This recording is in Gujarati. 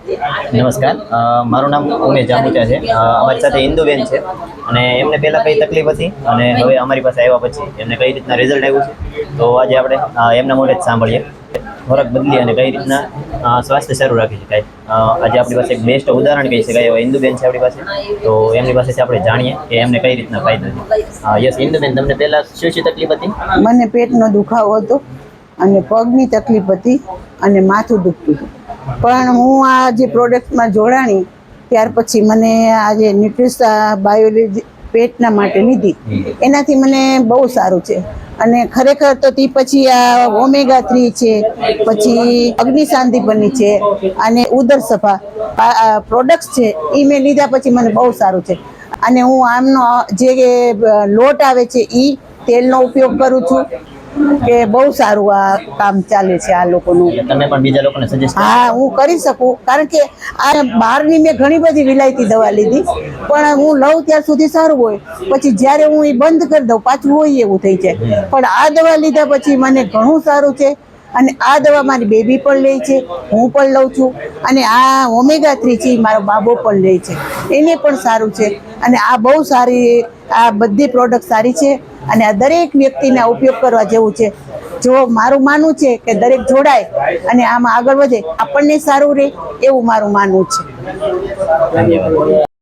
નમસ્કાર, મારું નામ ઉમેશ જામુચા છે। અમારી સાથે ઇન્દુબેન છે અને એમને પહેલાં કઈ તકલીફ હતી અને હવે અમારી પાસે આવ્યા પછી એમને કઈ રીતના રિઝલ્ટ આવ્યું છે તો આજે આપણે એમના મોઢે જ સાંભળીએ। ખોરાક બદલી અને કઈ રીતના સ્વાસ્થ્ય સારું રાખી શકાય। આજે આપણી પાસે એક બેસ્ટ ઉદાહરણ કહી શકાય એવા ઇન્દુબેન છે આપણી પાસે, તો એમની પાસેથી આપણે જાણીએ કે એમને કઈ રીતના ફાયદો છે। યસ ઇન્દુબેન, તમને પહેલાં શું તકલીફ હતી? મને પેટનો દુખાવો હતો અને પગની તકલીફ હતી અને માથું દુખતું હતું, પણ હું આ જે પ્રોડક્ટમાં જોડાણી ત્યાર પછી મને આજે ન્યુટ્રિશા બાયોલોજી પેટના માટે લીધી, એનાથી મને બહુ સારું છે। અને ખરેખર તો તે પછી આ ઓમેગા 3 છે, પછી અગ્નિશાંતિપની છે અને ઉદર સફા પ્રોડક્ટ્સ છે, એ મેં લીધા પછી મને બહુ સારું છે। અને હું આમનો જે લોટ આવે છે એ તેલનો ઉપયોગ કરું છું કે બહુ સારું આ કામ ચાલે છે આ લોકોનું। તમે પણ બીજા લોકોને સજેસ્ટ? હા, હું કરી શકું, કારણ કે આ બહારની મેં ઘણી બધી વિલાયતી દવા લીધી, પણ હું લઉં ત્યાં સુધી સારું હોય, પછી જ્યારે હું એ બંધ કરી દઉં પાછું હોય એવું થઈ જાય। પણ આ દવા લીધા પછી મને ઘણું સારું છે અને આ દવા મારી બેબી પણ લે છે, હું પણ લઉં છું, અને આ ઓમેગા 3 છે મારો બાબો પણ લે છે, એને પણ સારું છે। અને આ બહુ સારી, આ બધી પ્રોડક્ટ સારી છે અને આ દરેક વ્યક્તિને ઉપયોગ કરવા જેવું છે। જો મારું માનવું છે કે દરેક જોડાય અને આમાં આગળ વધે, આપણને સારું રહે એવું મારું માનવું છે। ધન્યવાદ।